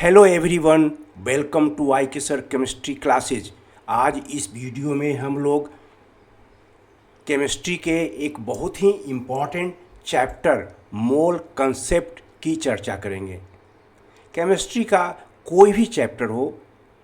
Hello everyone, welcome to आई के sir chemistry classes. आज इस वीडियो में हम लोग केमिस्ट्री के एक बहुत ही इम्पॉर्टेंट चैप्टर मोल कंसेप्ट की चर्चा करेंगे। केमिस्ट्री का कोई भी चैप्टर हो,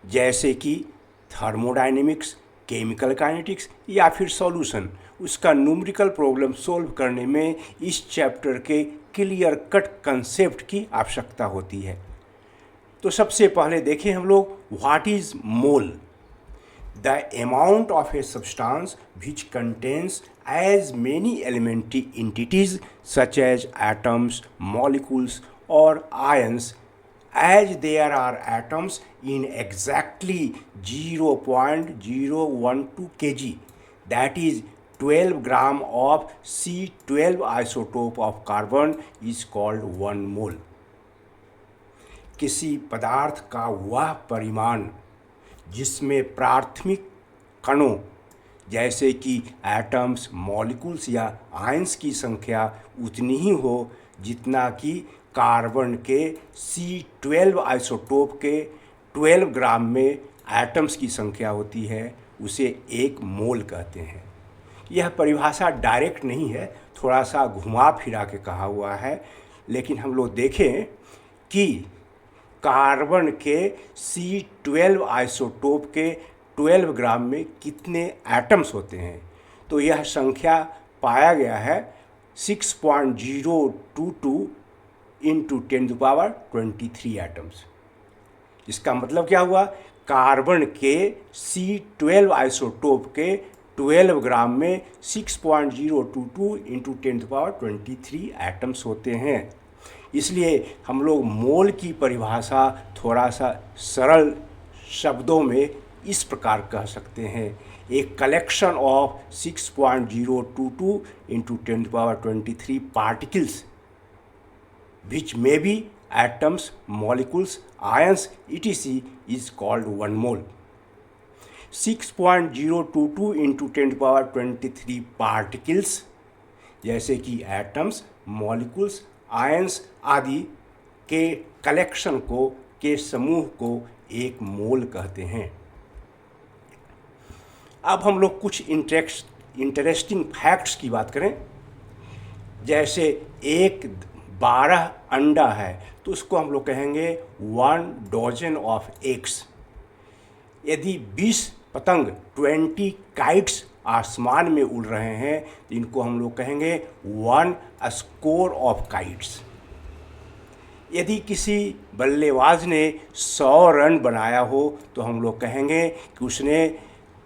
जैसे कि थर्मोडायनेमिक्स, केमिकल काइनेटिक्स या फिर सॉल्यूशन, उसका न्यूमेरिकल प्रॉब्लम सॉल्व करने में इस चैप्टर के क्लियर कट कंसेप्ट की आवश्यकता होती है। तो सबसे पहले देखें हम लोग what is mole. The amount of a substance which contains as many elementary entities such as atoms, molecules और ions as there are atoms in exactly 0.012 kg, that is 12 gram of C12 isotope of carbon is called 1 mole. किसी पदार्थ का वह परिमाण जिसमें प्राथमिक कणों जैसे कि एटम्स, मॉलिक्यूल्स या आयंस की संख्या उतनी ही हो जितना कि कार्बन के C12 आइसोटोप के 12 ग्राम में एटम्स की संख्या होती है, उसे 1 मोल कहते हैं। यह परिभाषा डायरेक्ट नहीं है, थोड़ा सा घुमा फिरा के कहा हुआ है, लेकिन हम लोग देखें कि कार्बन के C12 आइसोटोप के 12 ग्राम में कितने एटम्स होते हैं, तो यह संख्या पाया गया है 6.022 इंटू 10⁻23 एटम्स। इसका मतलब क्या हुआ, कार्बन के C12 आइसोटोप के 12 ग्राम में 6.022 इंटू 10⁻23 एटम्स होते हैं। इसलिए हम लोग मोल की परिभाषा थोड़ा सा सरल शब्दों में इस प्रकार कह सकते हैं, एक collection of 6.022 into 10⁻23 particles which may be atoms, molecules, ions, etc. is called 1 mole. 6.022 into 10⁻23 particles जैसे कि एटम्स, मॉलिक्यूल्स, आयंस आदि के कलेक्शन को, के समूह को 1 मोल कहते हैं। अब हम लोग कुछ इंटरेस्टिंग फैक्ट्स की बात करें। जैसे 12 अंडा है तो उसको हम लोग कहेंगे 1 डजन ऑफ एग्स। यदि 20 पतंग 20 काइट्स आसमान में उड़ रहे हैं तो इनको हम लोग कहेंगे 1 स्कोर ऑफ काइट्स। यदि किसी बल्लेबाज ने 100 रन बनाया हो तो हम लोग कहेंगे कि उसने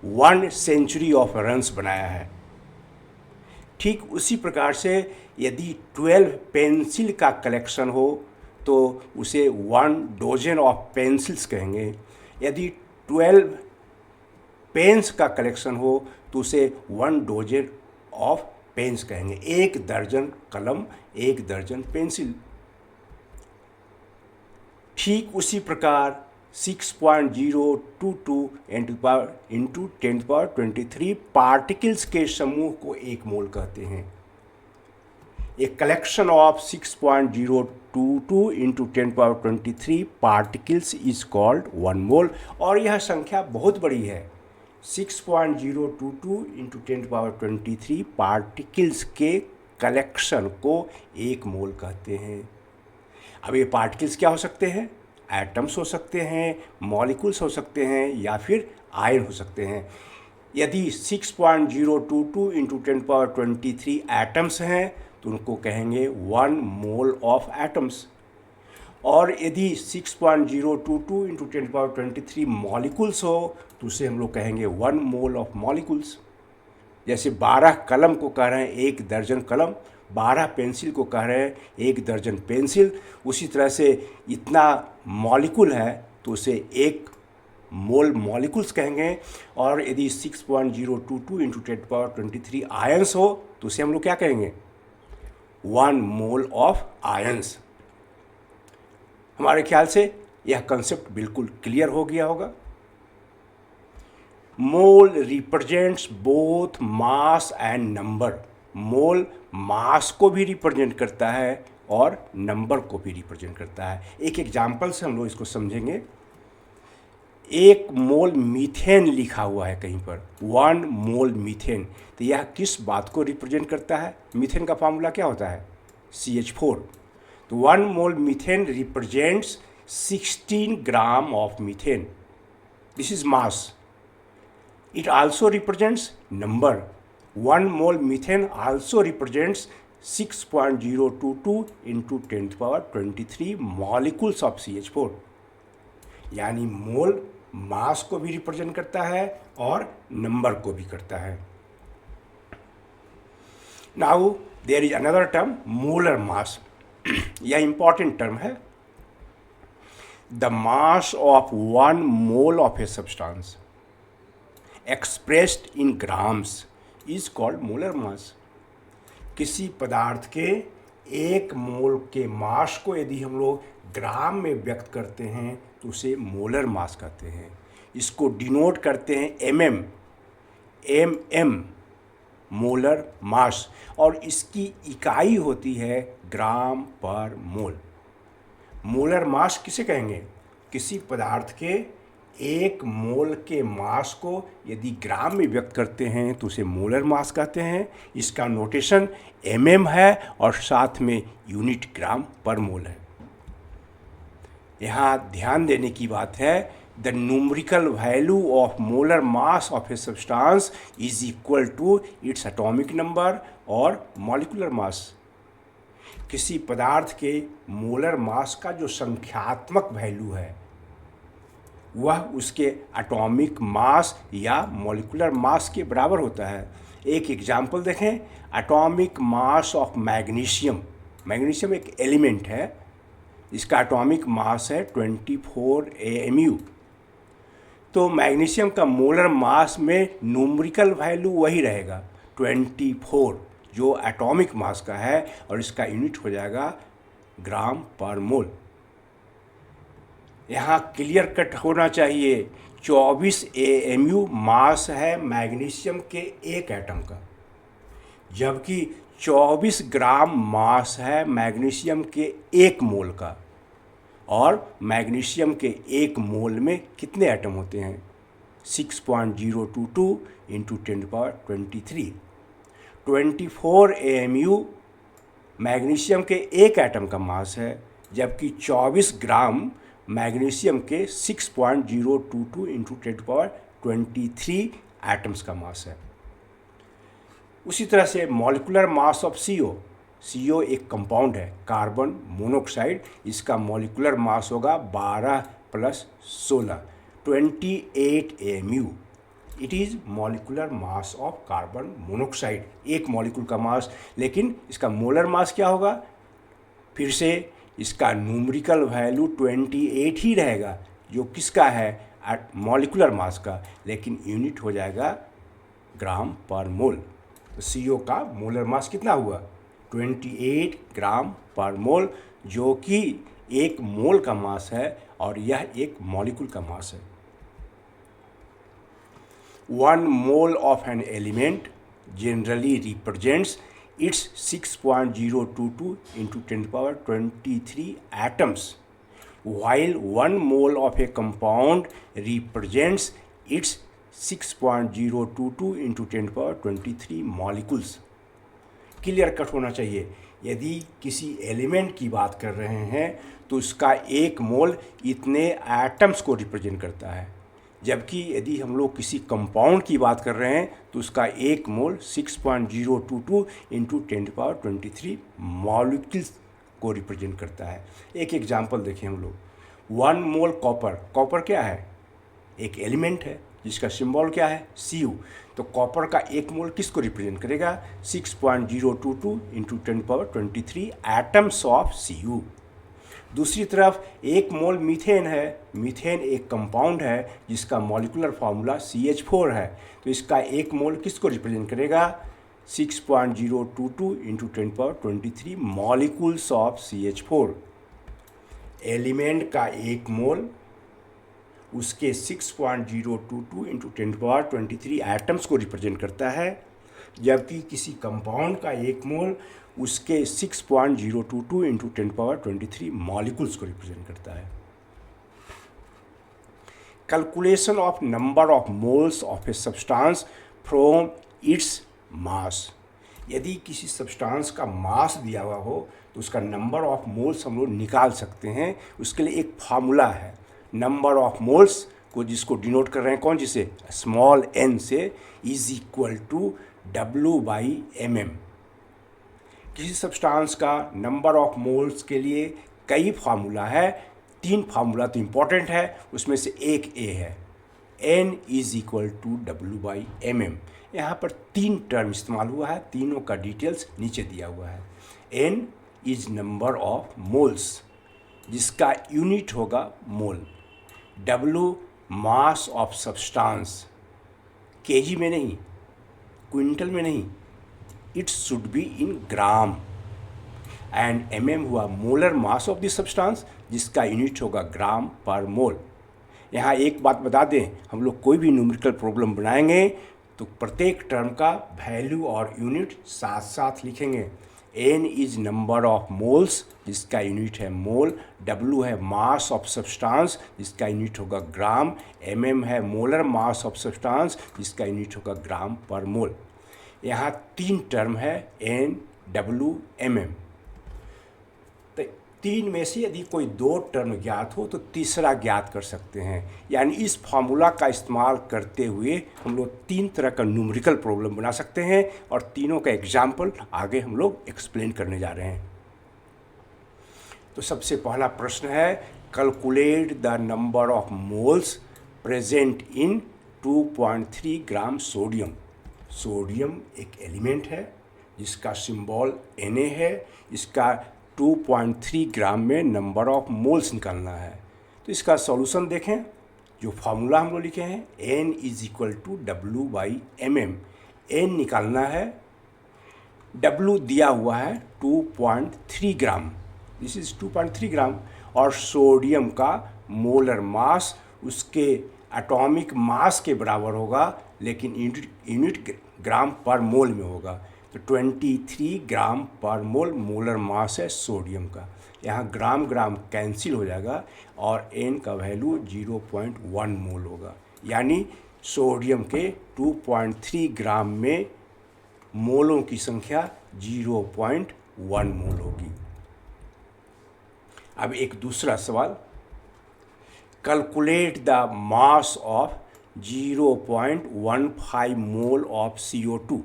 1 सेंचुरी ऑफ रन्स बनाया है। ठीक उसी प्रकार से यदि 12 पेंसिल का कलेक्शन हो तो उसे 1 डजन ऑफ पेंसिल्स कहेंगे। यदि 12 पेन्स का कलेक्शन हो तो उसे 1 डजन ऑफ पेन्स कहेंगे। 1 दर्जन कलम, 1 दर्जन पेंसिल। ठीक उसी प्रकार 6.022 इंटू 10⁻23 पार्टिकल्स के समूह को 1 मोल कहते हैं। A collection of 6.022 into 10⁻23 particles is called 1 mole. और यह संख्या बहुत बड़ी है, 6.022 इंटू 10⁻23 पार्टिकल्स के कलेक्शन को 1 मोल कहते हैं। अब ये पार्टिकल्स क्या हो सकते हैं? एटम्स हो सकते हैं, मॉलिक्यूल्स हो सकते हैं या फिर आयन हो सकते हैं। यदि 6.022 इंटू 10⁻23 एटम्स हैं तो उनको कहेंगे 1 मोल ऑफ एटम्स। और यदि 6.022 इंटू 10⁻23 मॉलिक्यूल्स हो तो उसे हम लोग कहेंगे 1 मोल ऑफ मॉलिक्यूल्स। जैसे 12 कलम को कह रहे हैं 1 दर्जन कलम, 12 पेंसिल को कह रहे हैं 1 दर्जन पेंसिल, उसी तरह से इतना मॉलिक्यूल है तो उसे 1 मोल मॉलिक्यूल्स कहेंगे। और यदि 6.022 इंटू 10⁻23 आयंस हो तो उसे हम लोग क्या कहेंगे? 1 मोल ऑफ आयंस। हमारे ख्याल से यह कंसेप्ट बिल्कुल क्लियर हो गया होगा। Mole represents both mass and number. Mole mass को भी रिप्रेजेंट करता है और नंबर को भी रिप्रेजेंट करता है। एक एग्जाम्पल से हम लोग इसको समझेंगे। एक मोल मीथेन लिखा हुआ है कहीं पर, 1 मोल मीथेन, तो यह किस बात को रिप्रेजेंट करता है? मीथेन का फार्मूला क्या होता है? CH4। तो 1 mole methane represents 16 gram of methane. This is mass. It also represents number. 1 mole methane also represents 6.022 into 10 to the power 23 molecules of CH4। यानी मोल मास को भी रिप्रेजेंट करता है और नंबर को भी करता है। Now there is another term, molar mass. यह इंपॉर्टेंट टर्म है। The mass of 1 mole of a substance expressed in grams is called molar mass. किसी पदार्थ के 1 मोल के मास को यदि हम लोग ग्राम में व्यक्त करते हैं तो उसे मोलर मास कहते हैं। इसको डिनोट करते हैं mm, मोलर मास, और इसकी इकाई होती है ग्राम पर मोल। मोलर मास किसे कहेंगे? किसी पदार्थ के 1 मोल के मास को यदि ग्राम में व्यक्त करते हैं तो उसे मोलर मास कहते हैं। इसका नोटेशन है और साथ में यूनिट ग्राम पर मोल है। यहाँ ध्यान देने की बात है, the numerical value of molar mass of a substance is equal to its atomic number और मॉलिक्यूलर मास। किसी पदार्थ के मोलर मास का जो संख्यात्मक वैल्यू है वह उसके एटॉमिक मास या मॉलिक्यूलर मास के बराबर होता है। एक एग्जाम्पल देखें, atomic mass of magnesium. Magnesium एक एलिमेंट है, इसका एटॉमिक मास है 24 AMU। तो मैग्नीशियम का मोलर मास में न्यूमेरिकल वैल्यू वही रहेगा 24, जो एटॉमिक मास का है, और इसका यूनिट हो जाएगा ग्राम पर मोल। यहाँ क्लियर कट होना चाहिए, 24 AMU मास है मैग्नीशियम के 1 एटम का, जबकि 24 ग्राम मास है मैग्नीशियम के 1 मोल का। और मैग्नीशियम के 1 मोल में कितने एटम होते हैं? 6.022 इंटू 10⁻23। 24 AMU मैग्नीशियम के 1 एटम का मास है, जबकि 24 ग्राम मैग्नीशियम के 6.022 इंटू 10⁻23 एटम्स का मास है। उसी तरह से मॉलिक्यूलर मास ऑफ CO एक कंपाउंड है, कार्बन मोनोऑक्साइड। इसका मॉलिक्यूलर मास होगा 12 + 16, 28 AMU। It is molecular mass of carbon monoxide, एक मॉलिक्यूल का मास। लेकिन इसका मोलर मास क्या होगा? फिर से इसका न्यूमेरिकल वैल्यू 28 ही रहेगा, जो किसका है? मॉलिक्यूलर मास का, लेकिन यूनिट हो जाएगा ग्राम पर मोल। तो CO का मोलर मास कितना हुआ? 28 ग्राम पर मोल, जो कि 1 मोल का मास है, और यह एक मॉलिक्यूल का मास है। 1 mole of an element generally represents its 6.022 into 10⁻23 atoms, while 1 mole of a compound represents its 6.022 into 10⁻23 molecules। Clear cut होना चाहिए। यदि किसी एलिमेंट की बात कर रहे हैं तो उसका 1 मोल इतने एटम्स को रिप्रेजेंट करता है, जबकि यदि हम लोग किसी कंपाउंड की बात कर रहे हैं तो उसका 1 मोल 6.022 इंटू 10⁻23 मॉलिक्यूल्स को रिप्रेजेंट करता है। एक एग्जांपल देखें हम लोग। 1 मोल कॉपर क्या है? एक एलिमेंट है जिसका सिंबल क्या है? Cu। तो कॉपर का 1 मोल किसको रिप्रेजेंट करेगा? 6.022 इंटू 10⁻23 एटम्स ऑफ Cu। दूसरी तरफ 1 मोल मीथेन है। मीथेन एक कंपाउंड है जिसका मॉलिक्यूलर फार्मूला CH4 है। तो इसका 1 मोल किसको रिप्रेजेंट करेगा? 6.022 into 10⁻23 molecules of CH4। Element का 1 मोल उसके 6.022 इंटू 10⁻23 एटम्स को रिप्रेजेंट करता है, जबकि किसी कंपाउंड का 1 मोल उसके 6.022 इंटू 10⁻23 मॉलिक्यूल्स को रिप्रेजेंट करता है। Calculation of number of moles of a substance from its mass. यदि किसी सब्सटेंस का मास दिया हुआ हो तो उसका नंबर ऑफ मोल्स हम लोग निकाल सकते हैं। उसके लिए एक फार्मूला है, नंबर ऑफ मोल्स को जिसको डिनोट कर रहे हैं कौन, जिसे स्मॉल n से, इज इक्वल टू W/mm। किसी सब्सटेंस का नंबर ऑफ मोल्स के लिए कई फार्मूला है, 3 फार्मूला तो इम्पॉर्टेंट है, उसमें से एक ए है, n is equal to W/mm। यहाँ पर 3 टर्म इस्तेमाल हुआ है, तीनों का डिटेल्स नीचे दिया हुआ है। n is number of moles जिसका यूनिट होगा मोल, W mass of substance, KG में नहीं, क्विंटल में नहीं, it should be in gram, and mm हुआ molar mass of the substance जिसका यूनिट होगा ग्राम पर मोल। यहाँ एक बात बता दें, हम लोग कोई भी न्यूमेरिकल प्रॉब्लम बनाएंगे तो प्रत्येक टर्म का वैल्यू और यूनिट साथ साथ लिखेंगे। n is number of moles जिसका यूनिट है मोल, W है मास ऑफ सब्सटेंस जिसका यूनिट होगा ग्राम, mm है मोलर मास ऑफ सब्सटेंस जिसका यूनिट होगा ग्राम पर मोल। यहाँ 3 टर्म है n, W, mm। तो 3 में से यदि कोई 2 टर्म ज्ञात हो तो तीसरा ज्ञात कर सकते हैं। यानी इस फार्मूला का इस्तेमाल करते हुए हम लोग 3 तरह का न्यूमेरिकल प्रॉब्लम बना सकते हैं और तीनों का एग्जाम्पल आगे हम लोग एक्सप्लेन करने जा रहे हैं। तो सबसे पहला प्रश्न है, calculate the number of moles present in 2.3 gram sodium. Sodium एक एलिमेंट है जिसका सिंबल Na है, इसका 2.3 ग्राम में नंबर ऑफ मोल्स निकालना है। तो इसका सॉल्यूशन देखें, जो फार्मूला हम लोग लिखे हैं, n is equal to W/mm। n निकालना है, W दिया हुआ है 2.3 ग्राम, दिस इज 2.3 ग्राम, और सोडियम का मोलर मास उसके एटॉमिक मास के बराबर होगा, लेकिन यूनिट ग्राम पर मोल में होगा। तो 23 ग्राम पर मोल मोलर मास है सोडियम का। यहाँ ग्राम ग्राम कैंसिल हो जाएगा और n का वैल्यू 0.1 मोल होगा। यानी सोडियम के 2.3 ग्राम में मोलों की संख्या 0.1 मोल होगी। अब एक दूसरा सवाल, calculate the mass of 0.15 mole of CO2।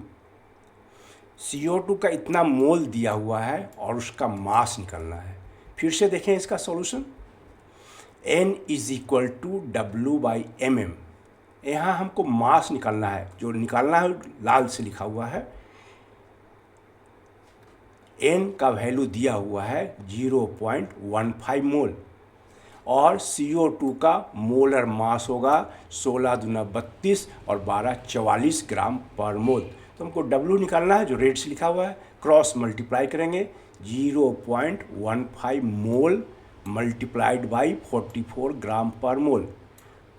CO2 का इतना मोल दिया हुआ है और उसका मास निकालना है। फिर से देखें इसका solution, n is equal to W/mm। यहाँ हमको मास निकालना है, जो निकालना है लाल से लिखा हुआ है। n का वैल्यू दिया हुआ है 0.15 मोल और CO2 का मोलर मास होगा 16 दूना 32 और 12 44 ग्राम पर मोल। तो हमको W निकालना है, जो रेड से लिखा हुआ है, क्रॉस मल्टीप्लाई करेंगे, 0.15 मोल मल्टीप्लाइड बाई 44 ग्राम पर मोल।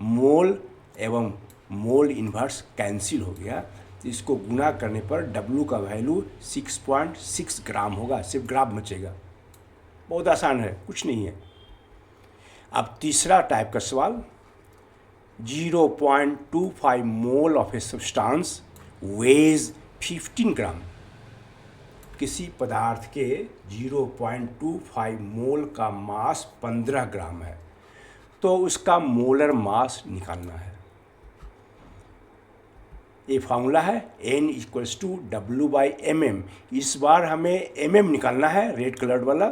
मोल एवं मोल इन्वर्स कैंसिल हो गया, तो इसको गुना करने पर W का वैल्यू 6.6 ग्राम होगा, सिर्फ ग्राम बचेगा। बहुत आसान है, कुछ नहीं है। अब तीसरा टाइप का सवाल, 0.25 mole of a substance weighs 15 gram. किसी पदार्थ के 0.25 मोल का मास 15 ग्राम है, तो उसका मोलर मास निकालना है। ये फार्मूला है n इक्वल्स टू W/mm। इस बार हमें mm निकालना है, रेड कलर वाला।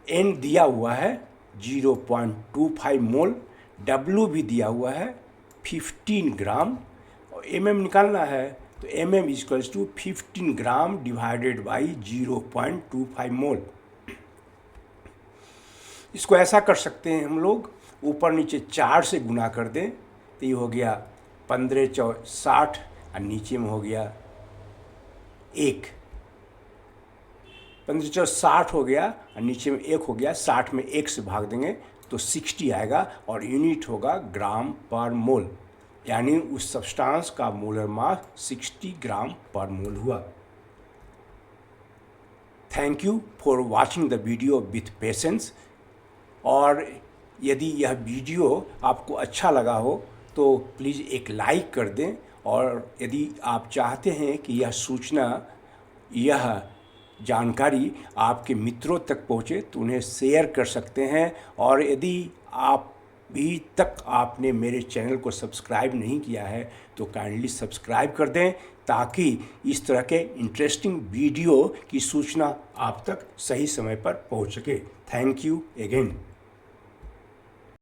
n दिया हुआ है 0.25 मोल, W भी दिया हुआ है 15 ग्राम और mm निकालना है, तो mm equals to 15 gram divided by 0.25 mole. इसको ऐसा कर सकते हैं हम लोग, ऊपर नीचे 4 से गुना कर दें तो ये हो गया 15 × 60 और नीचे में हो गया 1। 15 × 60 हो गया और नीचे में 1 हो गया, 60 में 1 से भाग देंगे तो 60 आएगा और यूनिट होगा ग्राम पर मोल। यानी उस सब्सटेंस का मोलर मास 60 ग्राम पर मोल हुआ। Thank you for watching the video with patience. और यदि यह वीडियो आपको अच्छा लगा हो तो प्लीज़ एक लाइक कर दें, और यदि आप चाहते हैं कि यह सूचना, यह जानकारी आपके मित्रों तक पहुँचे तो उन्हें शेयर कर सकते हैं। और यदि आप अभी तक आपने मेरे चैनल को सब्सक्राइब नहीं किया है तो काइंडली सब्सक्राइब कर दें, ताकि इस तरह के इंटरेस्टिंग वीडियो की सूचना आप तक सही समय पर पहुंच सके। Thank you again.